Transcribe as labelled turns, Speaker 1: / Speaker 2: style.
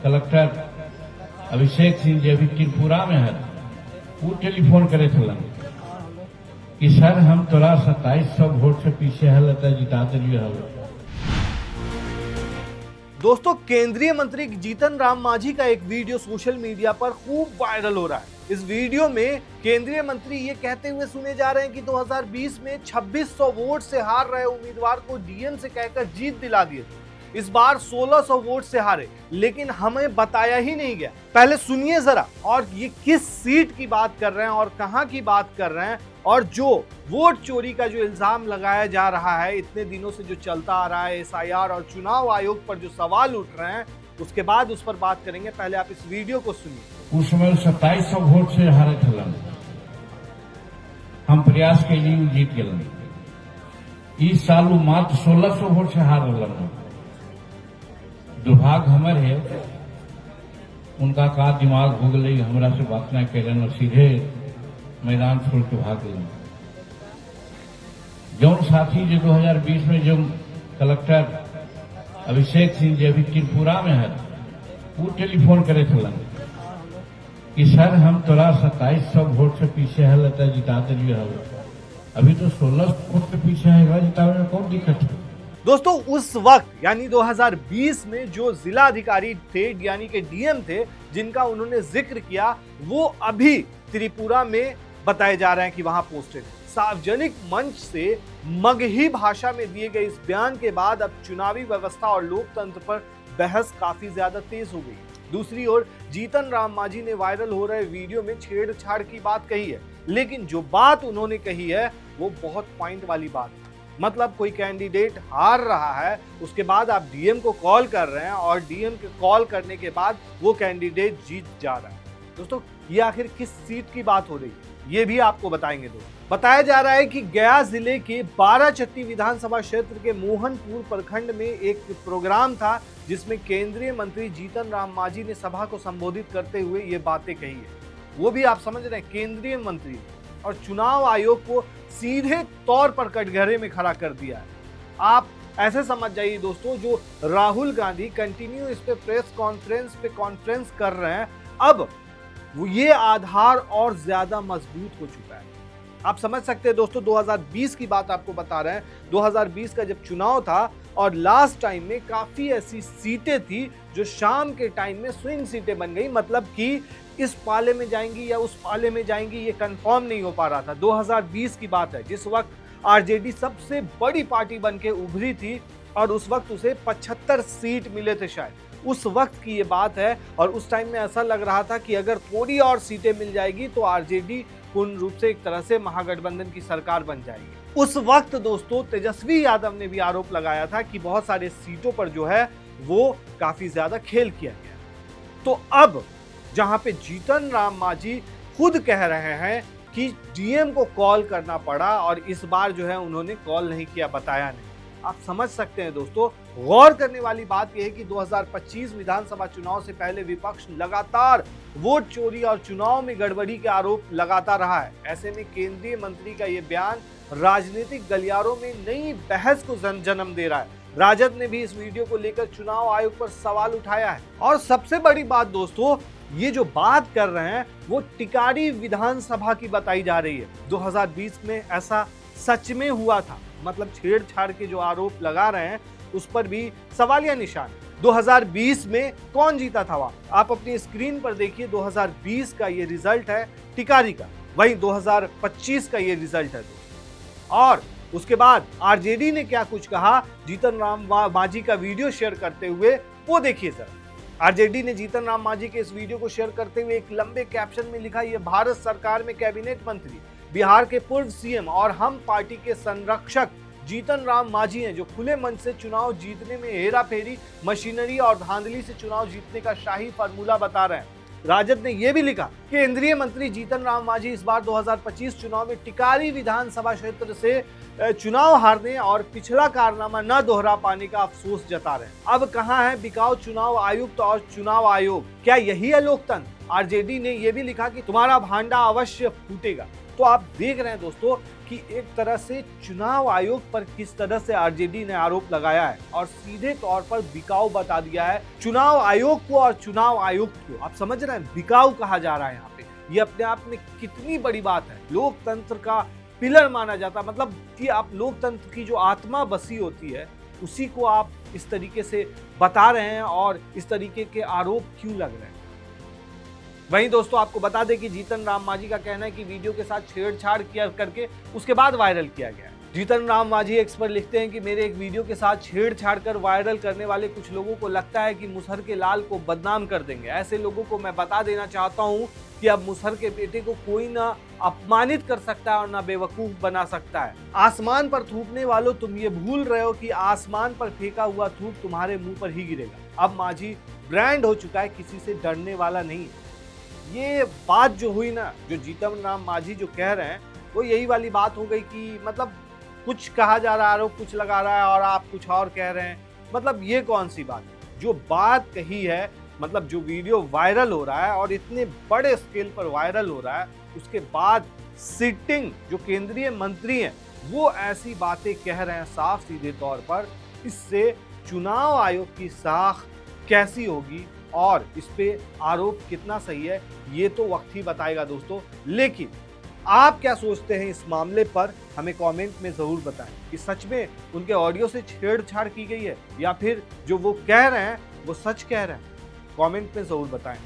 Speaker 1: Collector Abhishek Singh ji अभी त्रिपुरा में है, वो टेलीफोन करे थे कि सर हम तोरा 2700 वोट से पीछे है, लता जिता दिलिए है।
Speaker 2: दोस्तों, केंद्रीय मंत्री जीतन राम मांझी का एक वीडियो सोशल मीडिया पर खूब वायरल हो रहा है। इस वीडियो में केंद्रीय मंत्री ये कहते हुए सुने जा रहे हैं कि 2020 में 2600 वोट से हार रहे उम्मीदवार को डीएम से कहकर जीत दिला दिए थे। इस बार 1600 वोट से हारे, लेकिन हमें बताया ही नहीं गया। पहले सुनिए जरा, और ये किस सीट की बात कर रहे हैं और कहां की बात कर रहे हैं, और जो वोट चोरी का जो इल्जाम लगाया जा रहा है, इतने दिनों से जो चलता आ रहा है एसआईआर और चुनाव आयोग पर जो सवाल उठ रहे हैं, उसके बाद उस पर बात करेंगे। पहले आप इस वीडियो को सुनिए।
Speaker 1: उस समय 2700 वोट से हारे थे, हम प्रयास के लिए जीत गए। इस साल वो मात्र 1600 वोट से हार रहा। दुर्भाग्य हमारे है, उनका का दिमाग हो गई, हमरा से बात न कैलन और सीधे मैदान छोड़ के भाग गए। जौन साथी जो 2020 में जो कलेक्टर अभिषेक सिंह जी अभी त्रिपुरा में है, वो टेलीफोन करे थे कि सर हम तोरा 2700 वोट से पीछे है, लता जिता दिलिए है। अभी तो 1600 वोट से पीछे है, जिताने में कौन दिक्कत है।
Speaker 2: दोस्तों, उस वक्त यानी 2020 में जो जिला अधिकारी थे यानी कि डीएम थे, जिनका उन्होंने जिक्र किया, वो अभी त्रिपुरा में बताए जा रहे हैं कि वहां पोस्टेड है। सार्वजनिक मंच से मगही भाषा में दिए गए इस बयान के बाद अब चुनावी व्यवस्था और लोकतंत्र पर बहस काफी ज्यादा तेज हो गई। दूसरी ओर जीतन राम मांझी ने वायरल हो रहे वीडियो में छेड़छाड़ की बात कही है, लेकिन जो बात उन्होंने कही है वो बहुत पॉइंट वाली बात है। मतलब कोई कैंडिडेट हार रहा है, उसके बाद आप डीएम को कॉल कर रहे हैं और डीएम के कॉल करने के बाद वो कैंडिडेट जीत जा रहा है। दोस्तों, ये आखिर किस सीट की बात हो रही है, ये भी आपको बताएंगे। दोस्तों, बताया जा रहा है कि गया जिले के बाराचट्टी विधानसभा क्षेत्र के मोहनपुर प्रखंड में एक प्रोग्राम था, जिसमें केंद्रीय मंत्री जीतन राम मांझी ने सभा को संबोधित करते हुए ये बातें कही है। वो भी आप समझ रहे हैं, केंद्रीय मंत्री, और चुनाव आयोग को सीधे तौर पर कटघरे में खड़ा कर दिया है। आप ऐसे समझ जाइए दोस्तों, जो राहुल गांधी कंटिन्यू इस पे प्रेस कॉन्फ्रेंस कर रहे हैं, अब ये आधार और ज्यादा मजबूत हो चुका है। आप समझ सकते हैं दोस्तों, 2020 की बात आपको बता रहे हैं। 2020 का जब चुनाव था और लास्ट टाइम में काफी ऐसी सीटें थी जो शाम के टाइम में स्विंग सीटें बन गई, मतलब कि इस पाले में जाएंगी या उस पाले में जाएंगी, ये कंफर्म नहीं हो पा रहा था। 2020 की बात है, जिस वक्त आरजेडी सबसे बड़ी पार्टी बन के उभरी थी और उस वक्त उसे 75 सीट मिले थे शायद। उस वक्त की ये बात है, और उस टाइम में ऐसा लग रहा था कि अगर थोड़ी और सीटें मिल जाएगी तो आरजेडी पूर्ण रूप से एक तरह से महागठबंधन की सरकार बन जाएगी। उस वक्त दोस्तों तेजस्वी यादव ने भी आरोप लगाया था कि बहुत सारे सीटों पर जो है वो काफी ज्यादा खेल किया गया। तो अब जहां पे जीतन राम मांझी खुद कह रहे हैं कि डीएम को कॉल करना पड़ा और इस बार जो है उन्होंने कॉल नहीं किया, बताया नहीं। आप समझ सकते हैं दोस्तों, गौर करने वाली बात यह है कि 2025 विधानसभा चुनाव से पहले विपक्ष लगातार वोट चोरी और चुनाव में गड़बड़ी के आरोप लगाता रहा है। ऐसे में केंद्रीय मंत्री का ये बयान राजनीतिक गलियारों में नई बहस को जन्म दे रहा है। राजद ने भी इस वीडियो को लेकर चुनाव आयोग पर सवाल उठाया है। और सबसे बड़ी बात दोस्तों, ये जो बात कर रहे हैं वो टिकारी विधानसभा की बताई जा रही है। 2020 में ऐसा सच में हुआ था, मतलब छेड़छाड़ के जो आरोप लगा रहे हैं उस पर भी सवालिया निशान। 2020 में कौन जीता था वहां, आप अपनी स्क्रीन पर देखिए। 2020 का ये रिजल्ट है टिकारी का, वहीं 2025 का ये रिजल्ट है। और उसके बाद आरजेडी ने क्या कुछ कहा जीतन राम मांझी का वीडियो शेयर करते हुए, वो देखिए जरा। आरजेडी ने जीतन राम मांझी के इस वीडियो को शेयर करते हुए एक लंबे कैप्शन में लिखा, ये भारत सरकार में कैबिनेट मंत्री, बिहार के पूर्व सीएम और हम पार्टी के संरक्षक जीतन राम मांझी हैं, जो खुले मंच से चुनाव जीतने में हेरा फेरी, मशीनरी और धांधली से चुनाव जीतने का शाही फार्मूला बता रहे हैं। राजद ने यह भी लिखा, केंद्रीय मंत्री जीतन राम मांझी इस बार 2025 चुनाव में टिकारी विधानसभा क्षेत्र से चुनाव हारने और पिछला कारनामा न दोहरा पाने का अफसोस जता रहे हैं। अब कहां है बिकाऊ चुनाव आयुक्त और चुनाव आयोग, क्या यही है लोकतंत्र? आरजेडी ने यह भी लिखा कि तुम्हारा भांडा अवश्य फूटेगा। तो आप देख रहे हैं दोस्तों कि एक तरह से चुनाव आयोग पर किस तरह से आरजेडी ने आरोप लगाया है और सीधे तौर पर बिकाऊ बता दिया है चुनाव आयोग को और चुनाव आयुक्त को। आप समझ रहे हैं, बिकाऊ कहा जा रहा है यहाँ पे। ये अपने आप में कितनी बड़ी बात है। लोकतंत्र का पिलर माना जाता, मतलब कि आप लोकतंत्र की जो आत्मा बसी होती है उसी को आप इस तरीके से बता रहे हैं और इस तरीके के आरोप क्यों लग रहे हैं। वहीं दोस्तों आपको बता दें कि जीतन राम मांझी का कहना है कि वीडियो के साथ छेड़छाड़ किया करके उसके बाद वायरल किया गया है। जीतन राम मांझी एक्स पर लिखते हैं कि मेरे एक वीडियो के साथ छेड़छाड़ कर वायरल करने वाले कुछ लोगों को लगता है कि मुसहर के लाल को बदनाम कर देंगे। ऐसे लोगों को मैं बता देना चाहता हूं कि अब मुसहर के बेटे को कोई ना अपमानित कर सकता है और ना बेवकूफ बना सकता है। आसमान पर थूकने वालों, तुम ये भूल रहे हो कि आसमान पर फेंका हुआ थूक तुम्हारे मुंह पर ही गिरेगा। अब मांझी ब्रांड हो चुका है, किसी से डरने वाला नहीं है। ये बात जो हुई ना, जो जीतन राम मांझी जो कह रहे हैं, वो यही वाली बात हो गई कि मतलब कुछ कहा जा रहा है, आरोप कुछ लगा रहा है और आप कुछ और कह रहे हैं। मतलब ये कौन सी बात है? जो बात कही है, मतलब जो वीडियो वायरल हो रहा है और इतने बड़े स्केल पर वायरल हो रहा है, उसके बाद सिटिंग जो केंद्रीय मंत्री हैं वो ऐसी बातें कह रहे हैं साफ सीधे तौर पर। इससे चुनाव आयोग की साख कैसी होगी और इस पे आरोप कितना सही है, ये तो वक्त ही बताएगा दोस्तों। लेकिन आप क्या सोचते हैं इस मामले पर, हमें कमेंट में जरूर बताएं कि सच में उनके ऑडियो से छेड़छाड़ की गई है या फिर जो वो कह रहे हैं वो सच कह रहे हैं। कमेंट में जरूर बताएं।